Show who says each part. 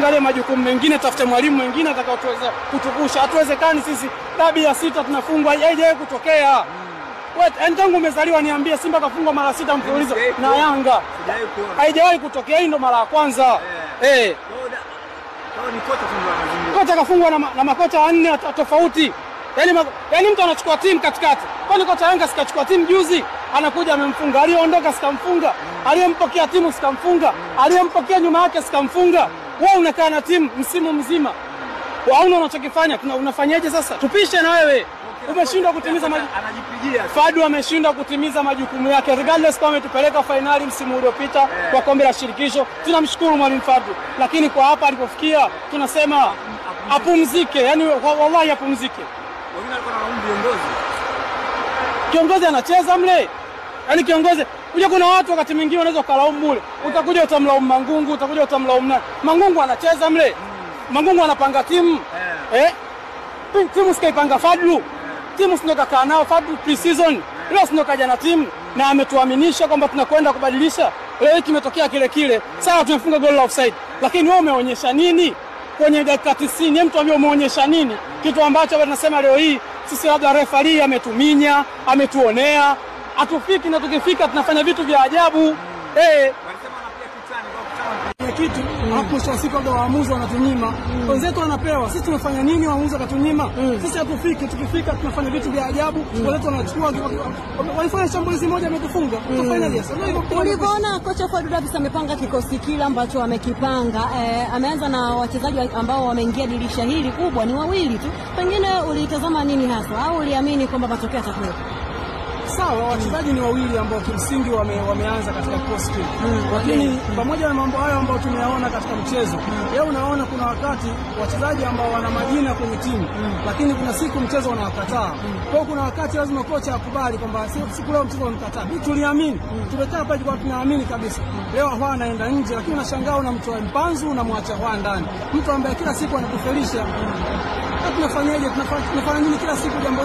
Speaker 1: tuangalie majukumu mengine, tafute mwalimu mwingine atakayetuweza kutuvusha. Hatuwezekani sisi dabi ya 6 tunafungwa, haijawahi kutokea. Wewe tangu umezaliwa niambie Simba kafungwa mara 6 mfululizo na Yanga. Haijawahi kutokea, hii ndo mara ya kwanza.
Speaker 2: Ni kocha
Speaker 1: kocha kafungwa na makocha 4 tofauti. Yaani mtu anachukua timu katikati. Kwani kocha Yanga sikachukua timu juzi, anakuja amemfunga, aliyeondoka sikamfunga, aliyempokea timu sikamfunga, aliyempokea nyuma yake sikamfunga. Wewe unakaa na timu msimu mzima. Waona unachokifanya, unafanyaje sasa? Tupishe na wewe. Umeshindwa kutimiza
Speaker 2: anajipigia.
Speaker 1: Fadu ameshindwa kutimiza majukumu yake. Regardless kama ametupeleka finali msimu uliopita kwa kombe la shirikisho, tunamshukuru mwalimu Fadu. Lakini kwa hapa alipofikia tunasema apumzike, yani wallahi apumzike.
Speaker 2: Wengine walikuwa wanalaumu viongozi.
Speaker 1: Kiongozi anacheza mle. Yaani kiongozi, unajua kuna watu wakati mwingine wanaweza kulaumu mule. Utakuja utamlaumu Mangungu, utakuja utamlaumu nani. Mangungu anacheza mle. Mangungu anapanga timu. Timu sikaipanga Fadlu. Timu sinoka kaa nao Fadlu pre-season. Leo sinoka jana timu na ametuaminisha kwamba tunakwenda kubadilisha. Leo kimetokea kile. Sawa tumefunga goal la offside. Lakini wewe umeonyesha nini? Kwenye dakika 90 mtu ambaye umeonyesha nini? Kitu ambacho tunasema leo hii sisi labda referee ametuminya, ametuonea, atufiki na tukifika tunafanya vitu vya ajabu.
Speaker 2: Wanasema anapia kitani kwa
Speaker 1: kitu hapo siku ndio waamuzi wanatunyima. Wenzetu wanapewa, sisi tunafanya nini waamuzi wakatunyima? Sisi hatufiki, tukifika tunafanya vitu vya ajabu. Wenzetu wanachukua walifanya shambulizi moja ametufunga. Tufanyaje sasa?
Speaker 3: Ulipoona kocha Fadlu Davis amepanga kikosi kile ambacho amekipanga, ameanza na wachezaji ambao wameingia dirisha hili kubwa ni wawili tu. Pengine ulitazama nini hasa au uliamini kwamba matokeo yatakuwa?
Speaker 1: Sawa, wachezaji ni wawili ambao kimsingi wameanza katika cross team. Lakini pamoja na mambo hayo ambayo tumeyaona katika mchezo, leo unaona kuna wakati wachezaji ambao wana majina kwenye timu, lakini kuna siku mchezo unawakataa. Kwa kuna wakati lazima kocha akubali kwamba siku leo mchezo unamkataa. Tuliamini, tumekaa pale kwa tunaamini kabisa. Leo Ahwa anaenda nje, lakini unashangaa unamtoa Mpanzu unamwacha Ahwa ndani. Mtu ambaye kila siku anakufelisha. Tunafanyaje? Tunafanya nini kila siku jambo